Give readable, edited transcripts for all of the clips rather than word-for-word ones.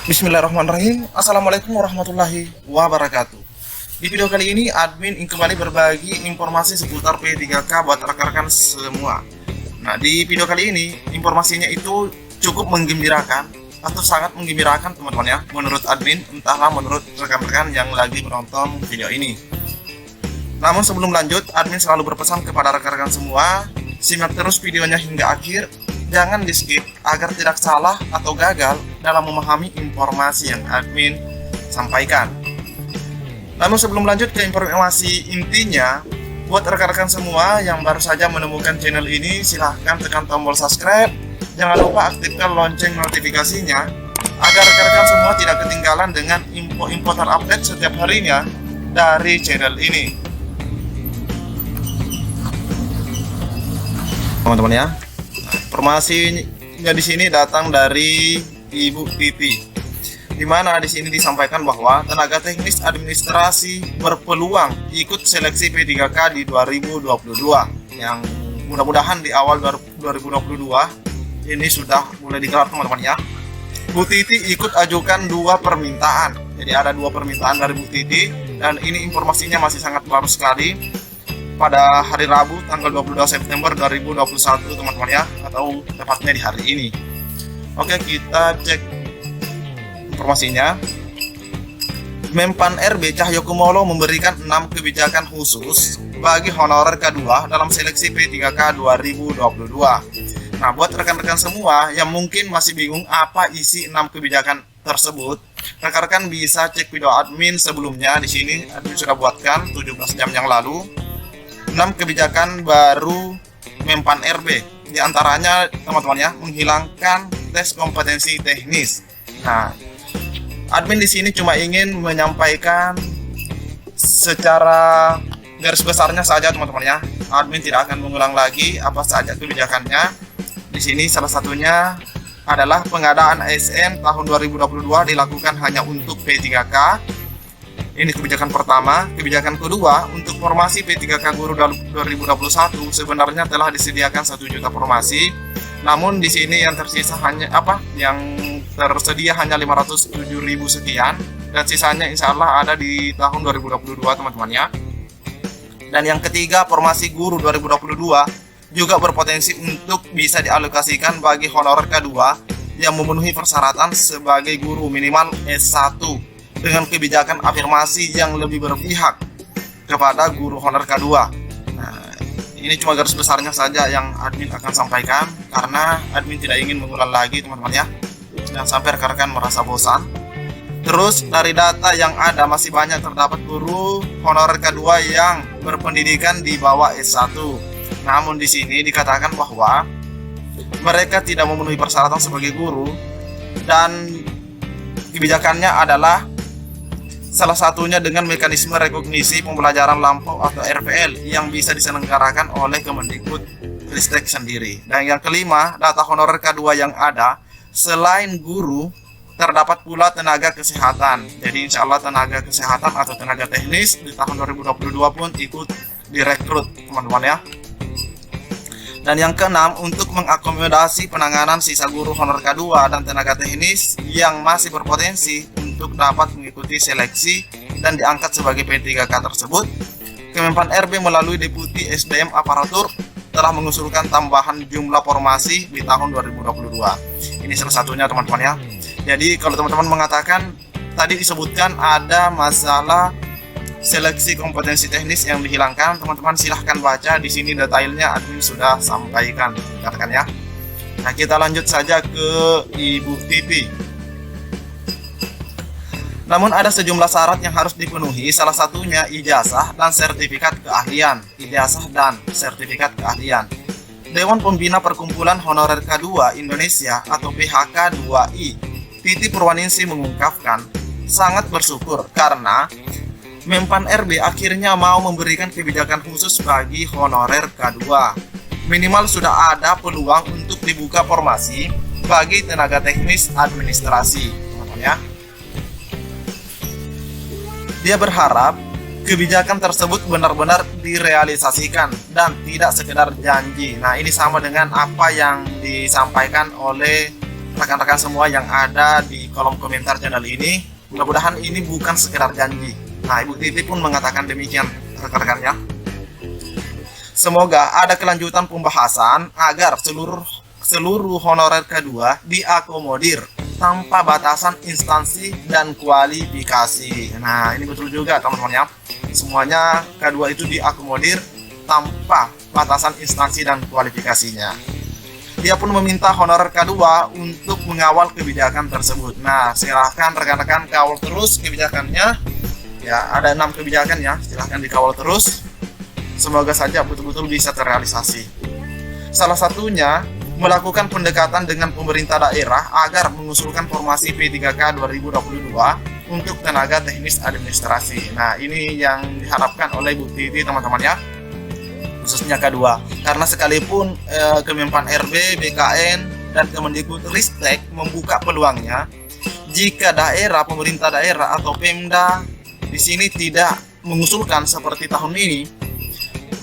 Bismillahirrahmanirrahim. Assalamualaikum warahmatullahi wabarakatuh. Di video kali ini admin ingin kembali berbagi informasi seputar P3K buat rekan-rekan semua. Nah, di video kali ini informasinya itu cukup menggembirakan atau sangat menggembirakan teman-teman ya, menurut admin, entahlah menurut rekan-rekan yang lagi menonton video ini. Namun sebelum lanjut, admin selalu berpesan kepada rekan-rekan semua, simak terus videonya hingga akhir. Jangan di skip agar tidak salah atau gagal dalam memahami informasi yang admin sampaikan. Namun sebelum lanjut ke informasi intinya, buat rekan-rekan semua yang baru saja menemukan channel ini, silahkan tekan tombol subscribe. Jangan lupa aktifkan lonceng notifikasinya agar rekan-rekan semua tidak ketinggalan dengan info-info terupdate setiap harinya dari channel ini. Teman-teman ya, informasinya di sini datang dari Ibu Titi, di mana di sini disampaikan bahwa tenaga teknis administrasi berpeluang ikut seleksi P3K di 2022, yang mudah-mudahan di awal 2022 ini sudah mulai digelar teman-teman ya. Bu Titi ikut ajukan 2 permintaan, jadi ada 2 permintaan dari Bu Titi, dan ini informasinya masih sangat baru sekali. Pada hari Rabu tanggal 22 September 2021 teman-teman ya, atau tepatnya di hari ini. Oke, kita cek informasinya. Menpan RB Cahyokumolo memberikan 6 kebijakan khusus bagi honorer K2 dalam seleksi P3K 2022. Nah, buat rekan-rekan semua yang mungkin masih bingung apa isi 6 kebijakan tersebut, rekan-rekan bisa cek video admin sebelumnya. Di sini admin sudah buatkan 17 jam yang lalu. 6 kebijakan baru Menpan RB, di antaranya teman-teman ya, menghilangkan tes kompetensi teknis. Nah, admin di sini cuma ingin menyampaikan secara garis besarnya saja teman-teman ya. Admin tidak akan mengulang lagi apa saja kebijakannya. Di sini salah satunya adalah pengadaan ASN tahun 2022 dilakukan hanya untuk P3K. Ini kebijakan pertama. Kebijakan kedua, untuk formasi P3K Guru 2021 sebenarnya telah disediakan 1 juta formasi. Namun di sini yang tersisa hanya yang tersedia hanya 507.000 sekian, dan sisanya insya Allah ada di tahun 2022 teman-teman ya. Dan yang ketiga, formasi Guru 2022 juga berpotensi untuk bisa dialokasikan bagi honorer K2 yang memenuhi persyaratan sebagai guru minimal S1, dengan kebijakan afirmasi yang lebih berpihak kepada guru honor K2. Nah, ini cuma garis besarnya saja yang admin akan sampaikan, karena admin tidak ingin mengulang lagi teman-teman ya. Jangan sampai rekan-rekan merasa bosan. Terus dari data yang ada, masih banyak terdapat guru honorer K2 yang berpendidikan di bawah S1. Namun di sini dikatakan bahwa mereka tidak memenuhi persyaratan sebagai guru, dan kebijakannya adalah salah satunya dengan mekanisme rekognisi pembelajaran lampau atau RPL yang bisa diselenggarakan oleh Kemendikbudristek sendiri. Dan yang kelima, data honorer K2 yang ada, selain guru, terdapat pula tenaga kesehatan. Jadi insya Allah tenaga kesehatan atau tenaga teknis di tahun 2022 pun ikut direkrut teman-teman ya. Dan yang keenam, untuk mengakomodasi penanganan sisa guru honor K2 dan tenaga teknis yang masih berpotensi untuk dapat mengikuti seleksi dan diangkat sebagai P3K tersebut, Kemenpan RB melalui Deputi SDM Aparatur telah mengusulkan tambahan jumlah formasi di tahun 2022. Ini salah satunya teman-teman ya. Jadi kalau teman-teman mengatakan tadi disebutkan ada masalah seleksi kompetensi teknis yang dihilangkan, teman-teman silahkan baca di sini detailnya, admin sudah sampaikan katakan ya. Nah, kita lanjut saja ke Ibu Titi. Namun ada sejumlah syarat yang harus dipenuhi, salah satunya ijazah dan sertifikat keahlian. Ijazah dan sertifikat keahlian. Dewan Pembina Perkumpulan Honorer K2 Indonesia atau PHK2I, Titi Purwaningsih mengungkapkan sangat bersyukur karena Menpan RB akhirnya mau memberikan kebijakan khusus bagi honorer K2. Minimal sudah ada peluang untuk dibuka formasi bagi tenaga teknis administrasi, teman-teman ya. Dia berharap kebijakan tersebut benar-benar direalisasikan dan tidak sekedar janji. Nah, ini sama dengan apa yang disampaikan oleh rekan-rekan semua yang ada di kolom komentar channel ini. Mudah-mudahan ini bukan sekedar janji. Nah, Ibu Titi pun mengatakan demikian rekan-rekannya. Semoga ada kelanjutan pembahasan agar seluruh honorer K2 diakomodir tanpa batasan instansi dan kualifikasi. Nah, ini betul juga teman-teman ya. Semuanya K2 itu diakomodir tanpa batasan instansi dan kualifikasinya. Dia pun meminta honorer K2 untuk mengawal kebijakan tersebut. Nah, silahkan rekan-rekan kawal terus kebijakannya. Ya, ada 6 kebijakan ya, silahkan dikawal terus. Semoga saja betul-betul bisa terrealisasi. Salah satunya, melakukan pendekatan dengan pemerintah daerah agar mengusulkan formasi P3K 2022 untuk tenaga teknis administrasi. Nah, ini yang diharapkan oleh Bu Titi teman-teman ya, khususnya K2. Karena sekalipun Kemenpan RB, BKN, dan Kemendikbudristek membuka peluangnya, jika pemerintah daerah atau Pemda di sini tidak mengusulkan seperti tahun ini,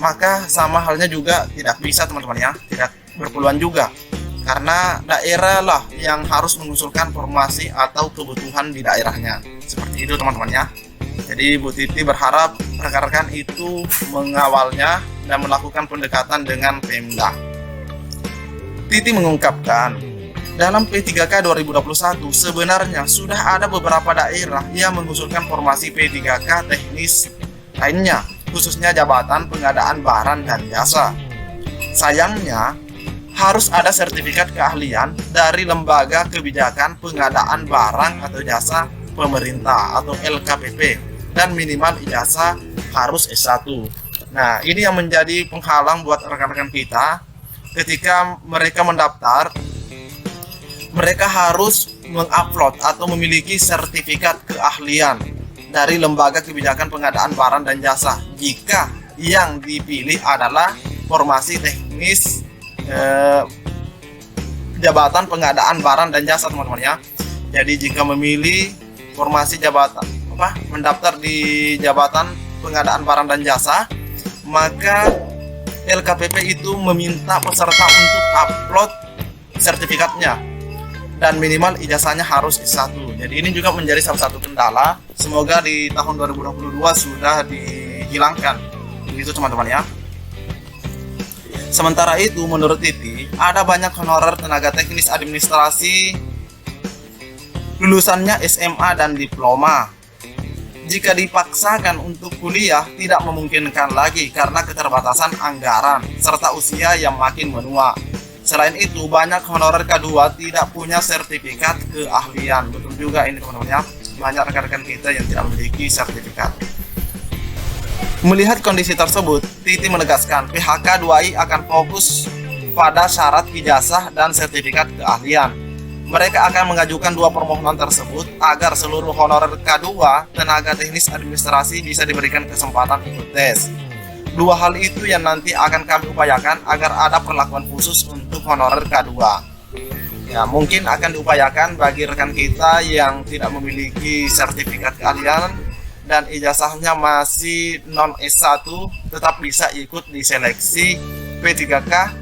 maka sama halnya juga tidak bisa teman-teman ya, tidak berpeluang juga. Karena daerah lah yang harus mengusulkan formasi atau kebutuhan di daerahnya. Seperti itu teman-teman ya. Jadi Bu Titi berharap rekan-rekan itu mengawalnya dan melakukan pendekatan dengan Pemda. Titi mengungkapkan, dalam P3K 2021 sebenarnya sudah ada beberapa daerah yang mengusulkan formasi P3K teknis lainnya, khususnya jabatan pengadaan barang dan jasa. Sayangnya, harus ada sertifikat keahlian dari Lembaga Kebijakan Pengadaan Barang atau Jasa Pemerintah atau LKPP, dan minimal ijazah harus S1. Nah, ini yang menjadi penghalang buat rekan-rekan kita ketika mereka mendaftar. Mereka harus mengupload atau memiliki sertifikat keahlian dari Lembaga Kebijakan Pengadaan Barang dan Jasa jika yang dipilih adalah formasi teknis jabatan pengadaan barang dan jasa teman-teman ya. Jadi jika memilih formasi mendaftar di jabatan pengadaan barang dan jasa, maka LKPP itu meminta peserta untuk upload sertifikatnya dan minimal ijazahnya harus S1. Jadi ini juga menjadi salah satu kendala. Semoga di tahun 2022 sudah dihilangkan. Begitu teman-teman ya. Sementara itu, menurut Titi, ada banyak honorer tenaga teknis administrasi lulusannya SMA dan diploma. Jika dipaksakan untuk kuliah, tidak memungkinkan lagi karena keterbatasan anggaran serta usia yang makin menua. Selain itu, banyak honorer K2 tidak punya sertifikat keahlian. Betul juga ini teman-teman ya. Banyak rekan-rekan kita yang tidak memiliki sertifikat. Melihat kondisi tersebut, Titi menegaskan PHK 2I akan fokus pada syarat ijazah dan sertifikat keahlian. Mereka akan mengajukan 2 permohonan tersebut agar seluruh honorer K2 tenaga teknis administrasi bisa diberikan kesempatan ikut tes. 2 hal itu yang nanti akan kami upayakan agar ada perlakuan khusus untuk honorer K2. Ya, mungkin akan diupayakan bagi rekan kita yang tidak memiliki sertifikat keahlian dan ijazahnya masih non S1 tetap bisa ikut di seleksi P3K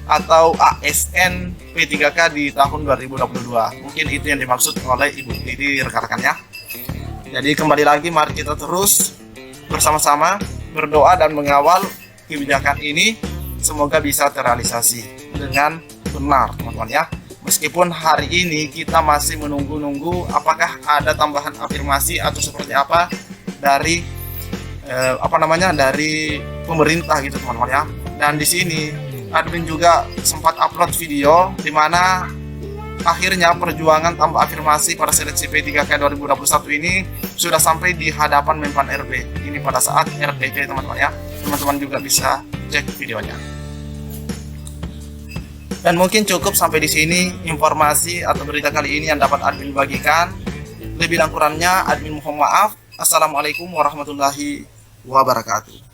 atau ASN P3K di tahun 2022. Mungkin itu yang dimaksud oleh Ibu Titi rekan-rekannya. Jadi kembali lagi, mari kita terus bersama-sama berdoa dan mengawal kebijakan ini, semoga bisa terrealisasi dengan benar teman-teman ya. Meskipun hari ini kita masih menunggu-nunggu apakah ada tambahan afirmasi atau seperti apa dari dari pemerintah gitu teman-teman ya. Dan di sini admin juga sempat upload video di mana akhirnya perjuangan tambah afirmasi pada seleksi P3K 2021 ini sudah sampai di hadapan Menpan RB. Ini pada saat RDP teman-teman ya. Teman-teman juga bisa cek videonya. Dan mungkin cukup sampai di sini informasi atau berita kali ini yang dapat admin bagikan. Lebih dan kurangnya admin mohon maaf. Assalamualaikum warahmatullahi wabarakatuh.